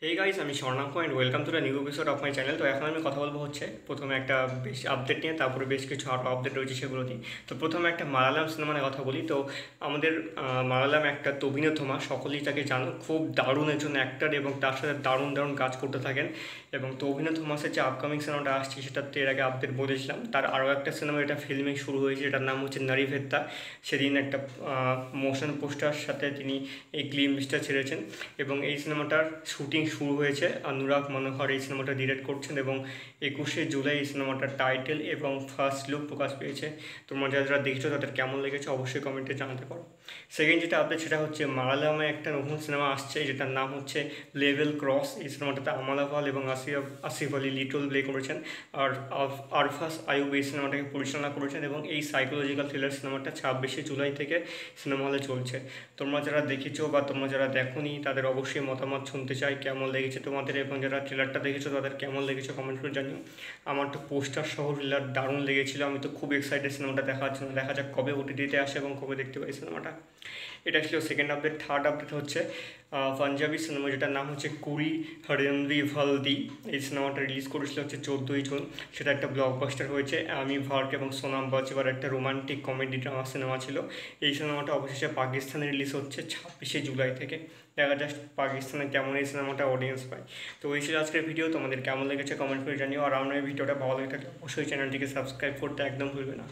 হে guys, আমি Swarnank and welcome to the new episode of my channel. তো এখন আমি কথা বলবো হচ্ছে প্রথমে একটা বেশ আপডেট নিয়ে, তারপরে বেশ কিছু আরও আপডেট রয়েছে সেগুলো নিয়ে। তো প্রথমে একটা মালায়ালাম সিনেমা নিয়ে কথা বলি। তো আমাদের মালায়ালাম একটা তবিনো থোমা, সকলেই তাকে জানো, খুব দারুণ একজন অ্যাক্টর এবং তার সাথে দারুণ দারুণ কাজ করতে থাকেন। এবং তবিনো থমাসের যে আপকামিং সিনেমাটা আসছে সেটাতে এর আগে আপডেট বলেছিলাম। তার আরও একটা সিনেমা এটা ফিল্মিং শুরু হয়েছে, এটার নাম হচ্ছে নারিভেত্তা। সেদিন একটা মোশন পোস্টার সাথে তিনি এই গ্লিম্পসটা ছেড়েছেন এবং এই সিনেমাটার শুটিং শুরু হয়েছে। অনুরাগ মনোহর এই সিনেমাটা ডিরেক্ট করছেন এবং 21শে জুলাই এই সিনেমাটার টাইটেল এবং ফার্স্ট লুক প্রকাশ পেয়েছে। তোমরা যারা যারা দেখছো তাদের কেমন লেগেছে অবশ্যই কমেন্টে জানাতে পারো। সেকেন্ড যেটা আপডেট সেটা হচ্ছে মালায়ালামে একটা নতুন সিনেমা আসছে যেটার নাম হচ্ছে লেভেল ক্রস। এই সিনেমাটাতে আমালা পাল এবং আসিফ আলী লিটল প্লে করেছেন। আর আরফাস আয়ুব এই সিনেমাটাকে পরিচালনা করেছেন এবং এই সাইকোলজিক্যাল থ্রিলার সিনেমাটা 26শে জুলাই থেকে সিনেমা হলে চলছে। তোমরা যারা দেখেছো বা তোমরা যারা দেখোনি তাদের অবশ্যই মতামত শুনতে চাই, কেমন লেগেছে তোমাদের, এবং যারা ট্রেলারটা দেখেছো তাদের কেমন লেগেছে কমেন্ট করে জানিও। আমার তো পোস্টার সহ ট্রেলার দারুণ লেগেছিলো, আমি তো খুব এক্সাইটেড সিনেমাটা দেখার জন্য। দেখা যাক কবে ওটিটিতে আসে এবং কবে দেখতে পাই সিনেমাটা। এটা ছিল সেকেন্ড আপডেট। থার্ড আপডেট হচ্ছে পাঞ্জাবি সিনেমা যেটার নাম হচ্ছে কুড়ি হরেন্দ্রি ভালদি। এই সিনেমাটা রিলিজ করেছিল হচ্ছে 14ই জুন। সেটা একটা ব্লকবাস্টার হয়েছে। আমি ভার্ক এবং সোনাম বাজওয়ার একটা রোমান্টিক কমেডি ড্রামা সিনেমা ছিল। এই সিনেমাটা অবশেষে পাকিস্তানে রিলিজ হচ্ছে 26শে জুলাই থেকে। দেখা যাক পাকিস্তানে কেমন এই সিনেমাটা অডিয়েন্স পায়। তো এই ছিল আজকের ভিডিও। তোমাদের কেমন লেগেছে কমেন্ট করে জানিও। আর আমার এই ভিডিওটা ভালো লেগে থাকলে অবশ্যই চ্যানেলটিকে সাবস্ক্রাইব করতে একদম ভুলবে না।